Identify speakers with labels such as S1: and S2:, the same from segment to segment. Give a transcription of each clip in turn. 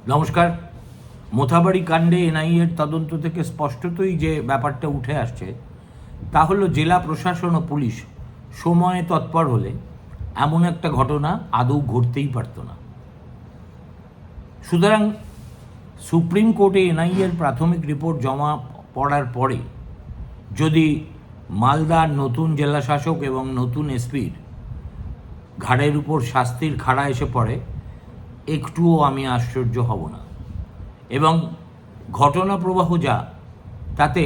S1: নমস্কার। মোথাবাড়ি কাণ্ডে এনআইএর তদন্ত থেকে স্পষ্টতই যে ব্যাপারটা উঠে আসছে তা হলো জেলা প্রশাসন ও পুলিশ সময়ে তৎপর হলে এমন একটা ঘটনা আদৌ ঘটতেই পারত না। সুতরাং সুপ্রিম কোর্টে এনআইএর প্রাথমিক রিপোর্ট জমা পড়ার পরে যদি মালদার নতুন জেলা শাসক এবং নতুন এসপির ঘাড়ের উপর শাস্তির খাড়া এসে পড়ে, একটুও আমি আশ্চর্য হব না। এবং ঘটনা প্রবাহ যা, তাতে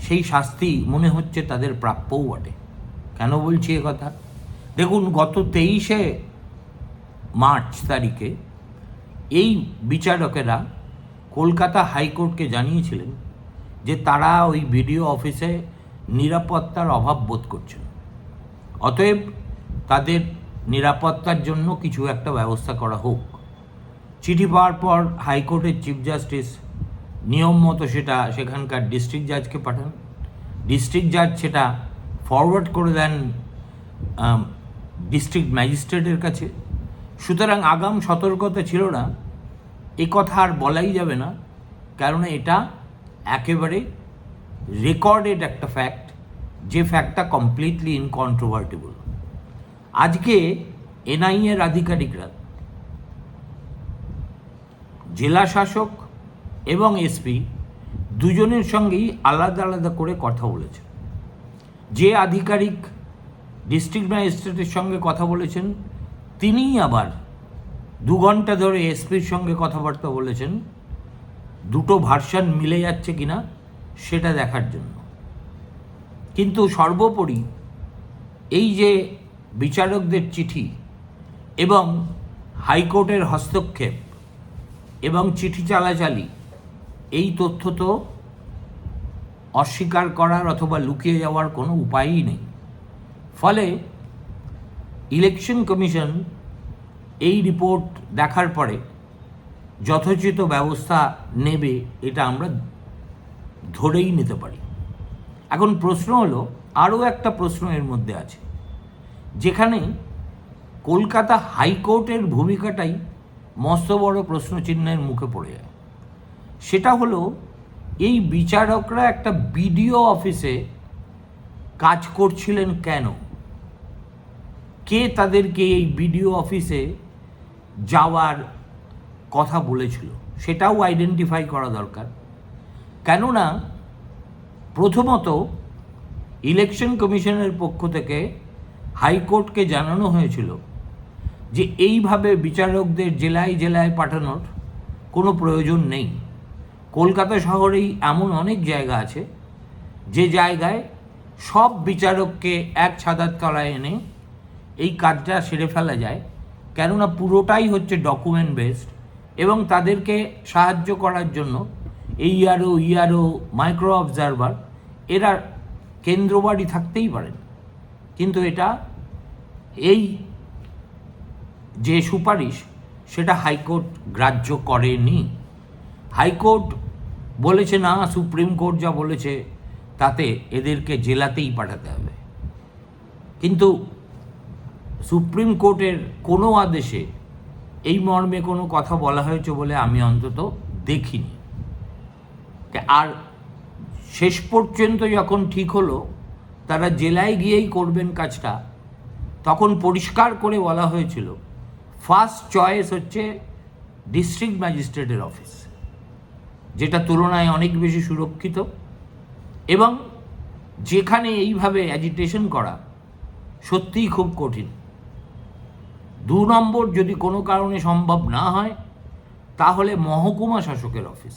S1: সেই শাস্তি মনে হচ্ছে তাদের প্রাপ্যও বটে। কেন বলছি এ কথা? দেখুন, গত 23শে মার্চ তারিখে এই বিচারকেরা কলকাতা হাইকোর্টকে জানিয়েছিলেন যে তারা ওই বিডিও অফিসে নিরাপত্তার অভাব বোধ করছেন, অতএব তাদের নিরাপত্তার জন্য কিছু একটা ব্যবস্থা করা হোক। চিঠি পাওয়ার পর হাইকোর্টের চিফ জাস্টিস নিয়ম মতো সেখানকার ডিস্ট্রিক্ট জাজকে পাঠান। ডিস্ট্রিক্ট জাজ সেটা ফরওয়ার্ড করে দেন ডিস্ট্রিক্ট ম্যাজিস্ট্রেটের কাছে। সুতরাং আগাম সতর্কতা ছিল না এ কথা আর বলাই যাবে না, কারণ এটা একেবারে রেকর্ডেড একটা ফ্যাক্ট, যে ফ্যাক্টটা কমপ্লিটলি ইনকন্ট্রোভার্টেবল। আজকে এনআইএর আধিকারিকরা জেলা শাসক এবং এসপি দুজনের সঙ্গেই আলাদা আলাদা করে কথা বলেছেন। যে আধিকারিক ডিস্ট্রিক্ট ম্যাজিস্ট্রেটের সঙ্গে কথা বলেছেন তিনিই আবার 2 ঘন্টা ধরে এসপির সঙ্গে কথাবার্তা বলেছেন, দুটো ভার্সন মিলে যাচ্ছে কিনা সেটা দেখার জন্য। কিন্তু সর্বোপরি এই যে বিচারকদের চিঠি এবং হাইকোর্টের হস্তক্ষেপ এবং চিঠি চালাচালি, এই তথ্য তো অস্বীকার করার অথবা লুকিয়ে যাওয়ার কোনো উপায়ই নেই। ফলে ইলেকশন কমিশন এই রিপোর্ট দেখার পরে যথোচিত ব্যবস্থা নেবে, এটা আমরা ধরেই নিতে পারি। এখন প্রশ্ন হলো, আরও একটা প্রশ্ন এর মধ্যে আছে, যেখানে কলকাতা হাইকোর্টের ভূমিকাটাই মস্ত বড় প্রশ্নচিহ্নের মুখে পড়ে যায়। সেটা হলো, এই বিচারকরা একটা বিডিও অফিসে কাজ করছিলেন কেন? কে তাদেরকে এই বিডিও অফিসে যাওয়ার কথা বলেছিল সেটাও আইডেন্টিফাই করা দরকার। কেননা প্রথমত ইলেকশন কমিশনের পক্ষ থেকে হাইকোর্টকে জানানো হয়েছিল যে এইভাবে বিচারকদের জেলায় জেলায় পাঠানোর কোনো প্রয়োজন নেই। কলকাতা শহরেই এমন অনেক জায়গা আছে যে জায়গায় সব বিচারককে এক ছাতার তলায় এনে এই কাজটা সেরে ফেলা যায়, কেননা পুরোটাই হচ্ছে ডকুমেন্ট বেসড এবং তাদেরকে সাহায্য করার জন্য ইআরও মাইক্রো অবজারভার এরা কেন্দ্রবাড়ি থাকতেই পারেন। কিন্তু এটা এই যে সুপারিশ সেটা হাইকোর্ট গ্রাহ্য করেনি। হাইকোর্ট বলেছে না, সুপ্রিম কোর্ট যা বলেছে তাতে এদেরকে জেলাতেই পাঠাতে হবে। কিন্তু সুপ্রিম কোর্টের কোনো আদেশে এই মর্মে কোনো কথা বলা হয়েছে বলে আমি অন্তত দেখিনি। আর শেষ পর্যন্ত যখন ঠিক হলো তারা জেলায় গিয়েই করবেন কাজটা, তখন পরিষ্কার করে বলা হয়েছিল ফার্স্ট চয়েস হচ্ছে ডিস্ট্রিক্ট ম্যাজিস্ট্রেটের অফিস, যেটা তুলনায় অনেক বেশি সুরক্ষিত এবং যেখানে এইভাবে অ্যাজিটেশন করা সত্যিই খুব কঠিন। 2 নম্বর যদি কোনো কারণে সম্ভব না হয় তাহলে মহকুমা শাসকের অফিস।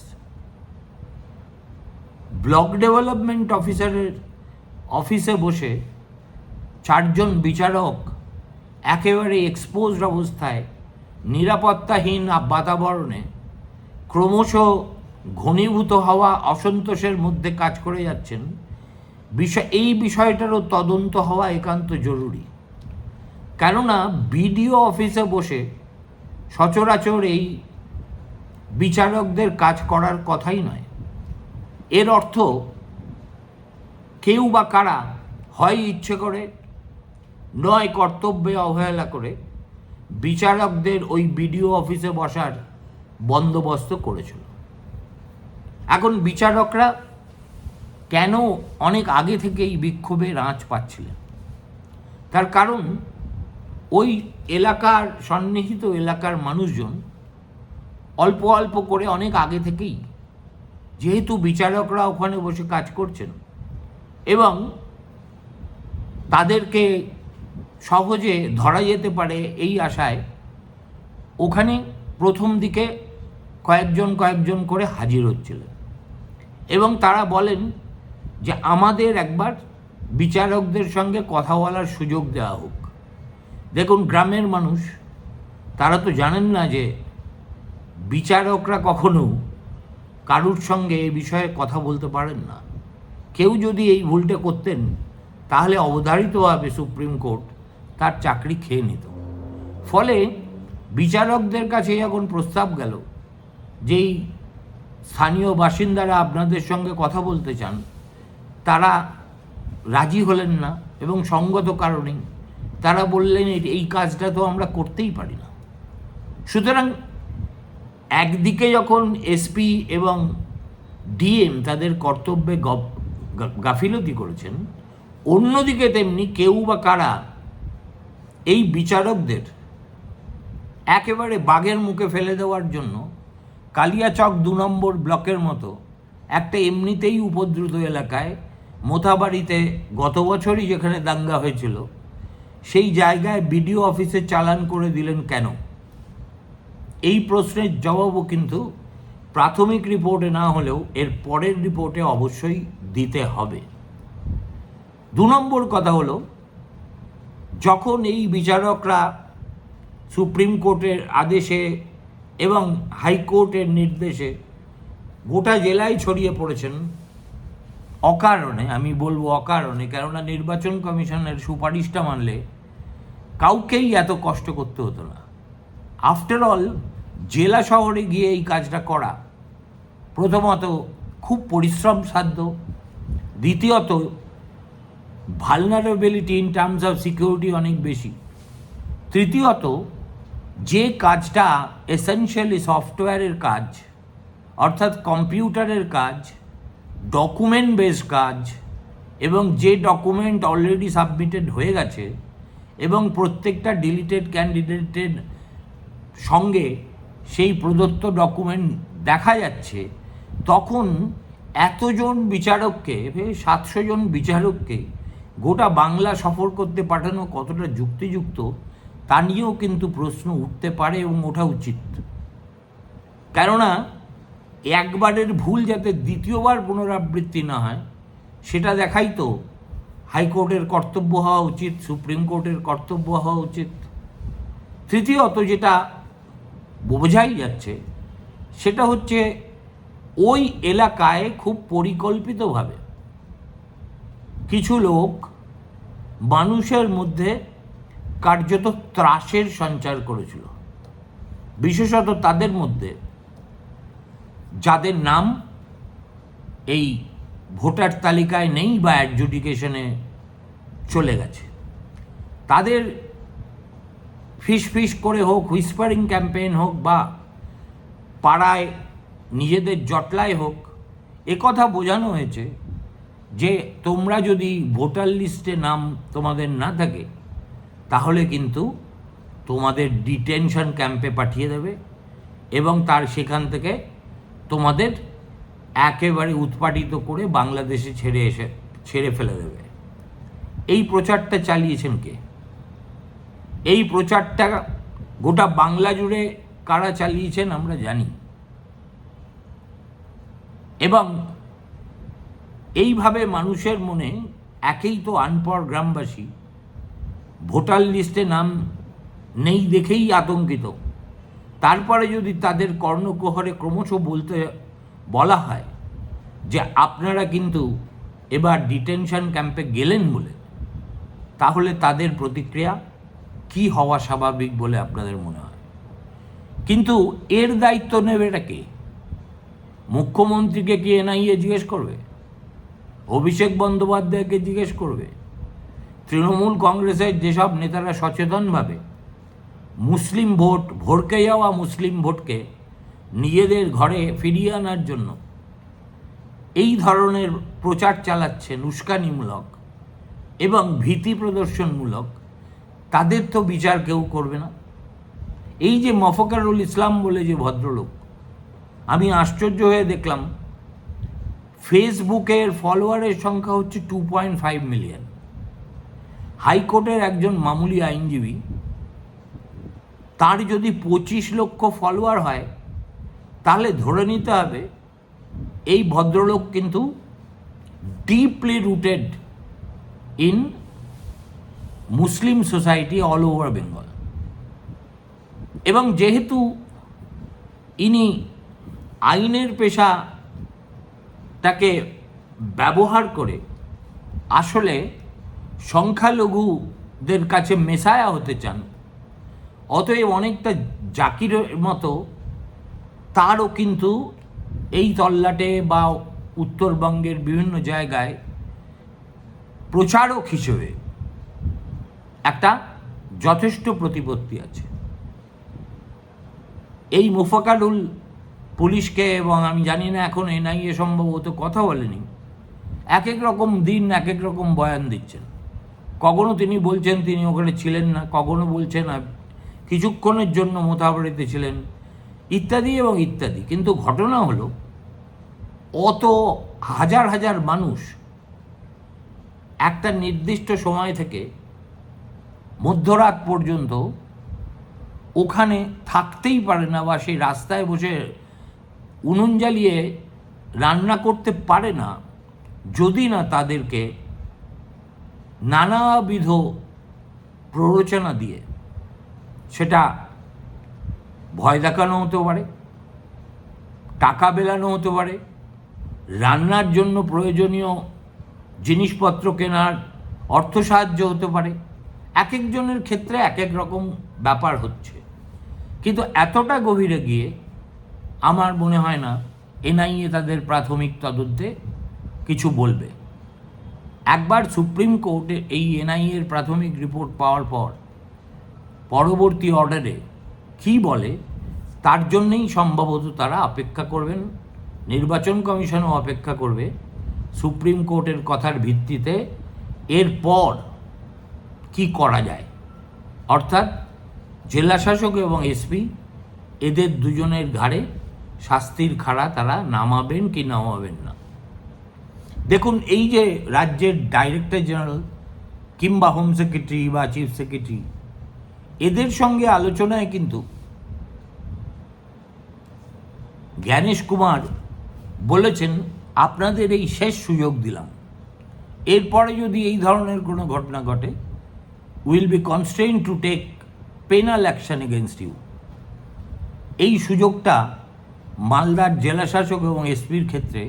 S1: ব্লক ডেভেলপমেন্ট অফিসারের অফিসে বসে 4 জন বিচারক একেবারে এক্সপোজড অবস্থায় নিরাপত্তাহীন বাতাবরণে ক্রমশ ঘনীভূত হওয়া অসন্তোষের মধ্যে কাজ করে যাচ্ছেন। এই বিষয়টারও তদন্ত হওয়া একান্ত জরুরি। কেননা বিডিও অফিসে বসে সচরাচর এই বিচারকদের কাজ করার কথাই নয়। এর অর্থ কেউ বা কারা হয় ইচ্ছে করে নয় কর্তব্যে অবহেলা করে বিচারকদের ওই বিডিও অফিসে বসার বন্দোবস্ত করেছিল। এখন বিচারকরা কেন অনেক আগে থেকেই বিক্ষোভের আঁচ পাচ্ছিলেন? তার কারণ ওই এলাকার সন্নিহিত এলাকার মানুষজন অল্প অল্প করে অনেক আগে থেকেই, যেহেতু বিচারকরা ওখানে বসে কাজ করছেন এবং তাদেরকে সহজে ধরা যেতে পারে এই আশায় ওখানে প্রথম দিকে কয়েকজন করে হাজির হচ্ছিলেন এবং তারা বলেন যে আমাদের একবার বিচারকদের সঙ্গে কথা বলার সুযোগ দেওয়া হোক। দেখুন, গ্রামের মানুষ তারা তো জানেন না যে বিচারকরা কখনো কারুর সঙ্গে এ বিষয়ে কথা বলতে পারেন না। কেউ যদি এই ভুলটা করতেন তাহলে অবধারিতভাবে সুপ্রিম কোর্ট তার চাকরি খেয়ে নিত। ফলে বিচারকদের কাছে যখন প্রস্তাব গেল যেই স্থানীয় বাসিন্দারা আপনাদের সঙ্গে কথা বলতে চান, তারা রাজি হলেন না এবং সঙ্গত কারণেই তারা বললেন এই কাজটা তো আমরা করতেই পারি না। সুতরাং একদিকে যখন এসপি এবং ডিএম তাদের কর্তব্যে গাফিলতি করেছেন, অন্যদিকে তেমনি কেউ বা কারা এই বিচারকদের একেবারে বাঘের মুখে ফেলে দেওয়ার জন্য কালিয়াচক 2 নম্বর ব্লকের মতো একটা এমনিতেই উপদ্রুত এলাকায়, মোথাবাড়িতে গত বছরই যেখানে দাঙ্গা হয়েছিল, সেই জায়গায় বিডিও অফিসে চালান করে দিলেন কেন? এই প্রশ্নের জবাবও কিন্তু প্রাথমিক রিপোর্টে না হলেও এর পরের রিপোর্টে অবশ্যই দিতে হবে। 2 নম্বর কথা হলো, যখন এই বিচারকরা সুপ্রিম কোর্টের আদেশে এবং হাইকোর্টের নির্দেশে গোটা জেলায় ছড়িয়ে পড়েছেন অকারণে, আমি বলবো অকারণে, কেননা নির্বাচন কমিশনের সুপারিশটা মানলে কাউকেই এত কষ্ট করতে হতো না। আফটার অল জেলা শহরে গিয়ে এই কাজটা করা প্রথমত খুব পরিশ্রম সাধ্য, দ্বিতীয়ত vulnerability in terms of security অনেক বেশি, তৃতীয়ত যে কাজটা এসেনশিয়ালি সফটওয়্যারের কাজ, অর্থাৎ কম্পিউটারের কাজ, ডকুমেন্ট বেস কাজ, এবং যে ডকুমেন্ট অলরেডি সাবমিটেড হয়ে গেছে এবং প্রত্যেকটা ডিলিটেড ক্যান্ডিডেটের সঙ্গে সেই প্রদত্ত ডকুমেন্ট দেখা যাচ্ছে, তখন এতজন বিচারককে, 700 জন বিচারককে গোটা বাংলা সফর করতে পাঠানো কতটা যুক্তিযুক্ত তা নিয়েও কিন্তু প্রশ্ন উঠতে পারে এবং ওঠা উচিত। কেননা একবারের ভুল যাতে দ্বিতীয়বার পুনরাবৃত্তি না হয় সেটা দেখাই তো হাইকোর্টের কর্তব্য হওয়া উচিত, সুপ্রিম কোর্টের কর্তব্য হওয়া উচিত। তৃতীয়ত যেটা বোঝাই যাচ্ছে সেটা হচ্ছে ওই এলাকায় খুব পরিকল্পিতভাবে কিছু লোক মানুষের মধ্যে কার্যত ত্রাসের সঞ্চার করেছিল, বিশেষত তাদের মধ্যে যাদের নাম এই ভোটার তালিকায় নেই বা অ্যাডজুডিকেশনে চলে গেছে। তাদের ফিস করে হোক, হুইসপারিং ক্যাম্পেইন হোক, বা পাড়ায় নিজেদের জটলায় হোক, একথা বোঝানো হয়েছে যে তোমরা যদি ভোটার লিস্টে নাম তোমাদের না থাকে তাহলে কিন্তু তোমাদের ডিটেনশন ক্যাম্পে পাঠিয়ে দেবে এবং তার সেখান থেকে তোমাদের একেবারে উৎপাটিত করে বাংলাদেশে ছেড়ে ফেলে দেবে। এই প্রচারটা চালিয়েছেন কে? এই প্রচারটা গোটা বাংলা জুড়ে কারা চালিয়েছেন আমরা জানি। এবং এইভাবে মানুষের মনে, একেই তো আনপড় গ্রামবাসী, ভোটার লিস্টে নাম নেই দেখেই আতঙ্কিত, তারপরে যদি তাদের কর্ণকুহরে ক্রমশ বলা হয় যে আপনারা কিন্তু এবার ডিটেনশন ক্যাম্পে গেলেন বলে, তাহলে তাদের প্রতিক্রিয়া কি হওয়া স্বাভাবিক বলে আপনাদের মনে হয়? কিন্তু এর দায়িত্ব নেবে এটা কে? মুখ্যমন্ত্রীকে কি এনআইএ জিজ্ঞেস করবে? অভিষেক বন্দ্যোপাধ্যায়কে জিজ্ঞেস করবে? তৃণমূল কংগ্রেসের যেসব নেতারা সচেতনভাবে মুসলিম ভোট, ভড়কে যাওয়া মুসলিম ভোটকে নিজেদের ঘরে ফিরিয়ে আনার জন্য এই ধরনের প্রচার চালাচ্ছেন উস্কানিমূলক এবং ভীতি প্রদর্শনমূলক, তাদের তো বিচার কেউ করবে না। এই যে মফকারুল ইসলাম বলে যে ভদ্রলোক, আমি আশ্চর্য হয়ে দেখলাম ফেসবুকের ফলোয়ারের সংখ্যা হচ্ছে 2.5 মিলিয়ন। হাইকোর্টের একজন মামুলি আইনজীবী, তার যদি 25 লক্ষ ফলোয়ার হয় তাহলে ধরে নিতে হবে এই ভদ্রলোক কিন্তু deeply rooted in Muslim society all over Bengal. এবং যেহেতু ইনি আইনের পেশাটাকে ব্যবহার করে আসলে সংখ্যালঘুদের কাছে মেসায়া হতে চান, অতএব অনেকটা জাকিরের মতো তারও কিন্তু এই তল্লাটে বা উত্তরবঙ্গের বিভিন্ন জায়গায় প্রচারক হিসেবে একটা যথেষ্ট প্রতিপত্তি আছে। এই মোফাকারুল পুলিশকে, এবং আমি জানি না এখন এনআইএ সম্ভবত কথা বলেনি, এক এক রকম দিন এক এক রকম বয়ান দিচ্ছেন। কখনো তিনি বলছেন তিনি ওখানে ছিলেন না, কখনো বলছেন কিছুক্ষণের জন্য মোথাবাড়িতে ছিলেন, ইত্যাদি এবং ইত্যাদি। কিন্তু ঘটনা হলো অত হাজার হাজার মানুষ একটা নির্দিষ্ট সময় থেকে মধ্যরাত পর্যন্ত ওখানে থাকতেই পারে না, বা সেই রাস্তায় বসে উনুন জ্বালিয়ে রান্না করতে পারে না, যদি না তাদেরকে নানাবিধ প্ররোচনা দিয়ে, সেটা ভয় দেখানো হতে পারে, টাকা বেলানো হতে পারে, রান্নার জন্য প্রয়োজনীয় জিনিসপত্র কেনার অর্থ সাহায্য হতে পারে। এক একজনের ক্ষেত্রে এক এক রকম ব্যাপার হচ্ছে। কিন্তু এতটা গভীরে গিয়ে আমার মনে হয় না এনআইএ তাদের প্রাথমিক তদন্তে কিছু বলবে। একবার সুপ্রিম কোর্টে এই এনআইএর প্রাথমিক রিপোর্ট পাওয়ার পর পরবর্তী অর্ডারে কী বলে তার জন্যেই সম্ভবত তারা অপেক্ষা করবেন, নির্বাচন কমিশনও অপেক্ষা করবে সুপ্রিম কোর্টের কথার ভিত্তিতে এরপর কি করা যায়। অর্থাৎ জেলাশাসক এবং এসপি এদের দুজনের ঘাড়ে শাস্তির খাড়া তারা নামাবেন কি নামাবেন না। দেখুন, এই যে রাজ্যের ডাইরেক্টর জেনারেল কিংবা হোম সেক্রেটারি বা চিফ সেক্রেটারি, এদের সঙ্গে আলোচনায় কিন্তু জ্ঞানেশ কুমার বলেছেন আপনাদের এই শেষ সুযোগ দিলাম, এরপরে যদি এই ধরনের কোনো ঘটনা ঘটে will be constrained to take penal action against you. এই সুযোগটা মালদার জেলাশাসক এবং এসপির ক্ষেত্রে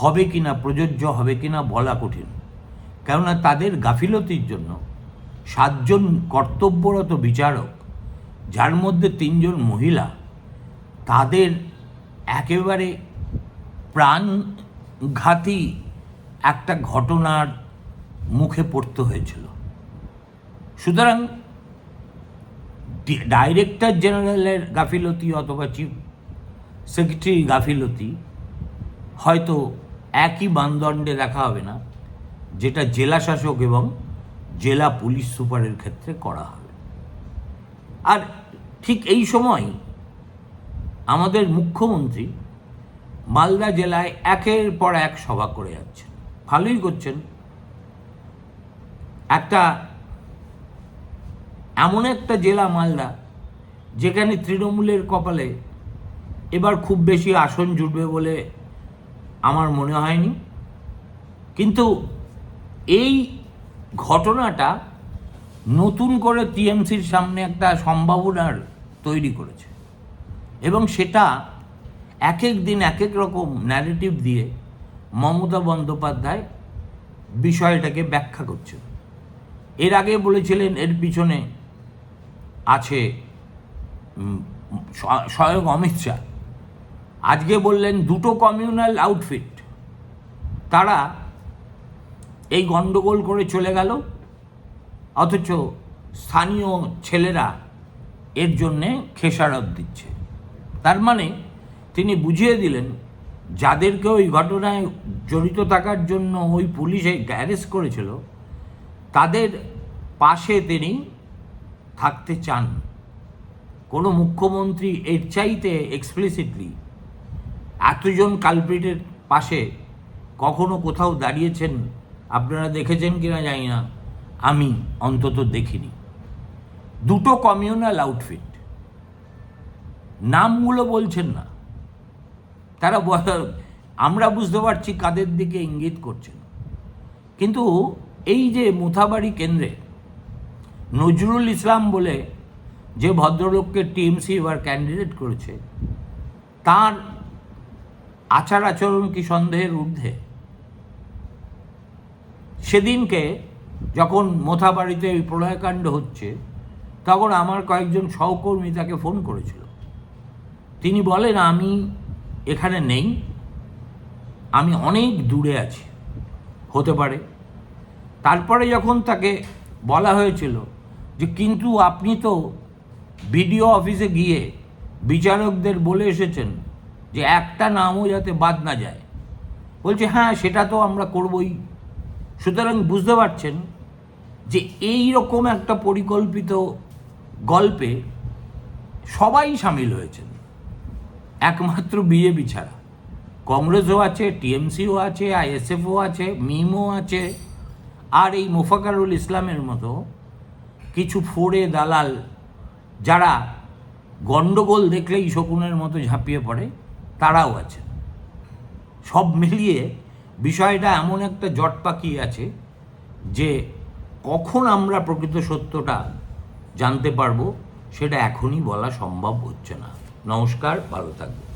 S1: হবে কিনা, প্রযোজ্য হবে কিনা বলা কঠিন। কেননা তাদের গাফিলতির জন্য 7 জন কর্তব্যরত বিচারক, যার মধ্যে 3 জন মহিলা, তাদের একেবারে প্রাণঘাতী একটা ঘটনার মুখে পড়তে হয়েছিল। সুতরাং ডাইরেক্টর জেনারেলের গাফিলতি অথবা চিফ সেক্রেটারি গাফিলতি হয়তো একই মানদণ্ডে দেখা হবে না যেটা জেলা শাসক এবং জেলা পুলিশ সুপারের ক্ষেত্রে করা হবে। আর ঠিক এই সময় আমাদের মুখ্যমন্ত্রী মালদা জেলায় একের পর এক সভা করে যাচ্ছেন, ভালোই করছেন। এমন একটা জেলা মালদা যেখানে তৃণমূলের কপালে এবার খুব বেশি আসন জুটবে বলে আমার মনে হয়নি, কিন্তু এই ঘটনাটা নতুন করে টিএমসির সামনে একটা সম্ভাবনার তৈরি করেছে, এবং সেটা এক এক দিন এক এক রকম ন্যারেটিভ দিয়ে মমতা বন্দ্যোপাধ্যায় বিষয়টাকে ব্যাখ্যা করছেন। এর আগে বলেছিলেন এর পিছনে আছে স্বয়ং অমিত শাহ, আজকে বললেন 2টো কমিউনাল আউটফিট তারা এই গণ্ডগোল করে চলে গেল, অথচ স্থানীয় ছেলেরা এর জন্যে খেসারত দিচ্ছে। তার মানে তিনি বুঝিয়ে দিলেন যাদেরকে ওই ঘটনায় জড়িত থাকার জন্য ওই পুলিশে অ্যারেস্ট করেছিল তাদের পাশে তিনি থাকতে চান। কোনো মুখ্যমন্ত্রী এর চাইতে এক্সপ্লিসিটলি এতজন কালপ্রিটের পাশে কখনো কোথাও দাঁড়িয়েছেন আপনারা দেখেছেন কিনা জানি না, আমি অন্তত দেখিনি। দুটো কমিউনাল আউটফিট, নামগুলো বলছেন না, তারা আমরা বুঝতে পারছি কাদের দিকে ইঙ্গিত করছেন। কিন্তু এই যে মোথাবাড়ি কেন্দ্রে নজরুল ইসলাম বলে যে ভদ্রলোককে টিএমসি এবার ক্যান্ডিডেট করেছে, তার আচার আচরণ কি সন্দেহের ঊর্ধ্বে? সেদিনকে যখন মোথাবাড়িতে ওই প্রলয়কাণ্ড হচ্ছে তখন আমার কয়েকজন সহকর্মী তাকে ফোন করেছিল। তিনি বলেন, আমি এখানে নেই, আমি অনেক দূরে আছি। হতে পারে। তারপরে যখন তাকে বলা হয়েছিল যে কিন্তু আপনি তো বিডিও অফিসে গিয়ে বিচারকদের বলে এসেছেন যে একটা নামও যাতে বাদ না যায়, বলছে হ্যাঁ সেটা তো আমরা করবই। সুতরাং বুঝতে পারছেন যে এই রকম একটা পরিকল্পিত গল্পে সবাই সামিল হয়েছেন, একমাত্র বিজেপি ছাড়া। কংগ্রেসও আছে, টিএমসিও আছে, আইএসএফও আছে, মিমও আছে, আর এই মোফাকারুল ইসলামের মতো কিছু ফোড়ে দালাল যারা গণ্ডগোল দেখলেই শকুনের মতো ঝাঁপিয়ে পড়ে, তারাও আছে। সব মিলিয়ে বিষয়টা এমন একটা জট পাকিয়ে আছে যে কখন আমরা প্রকৃত সত্যটা জানতে পারবো সেটা এখনই বলা সম্ভব হচ্ছে না। নমস্কার, ভালো থাকবেন।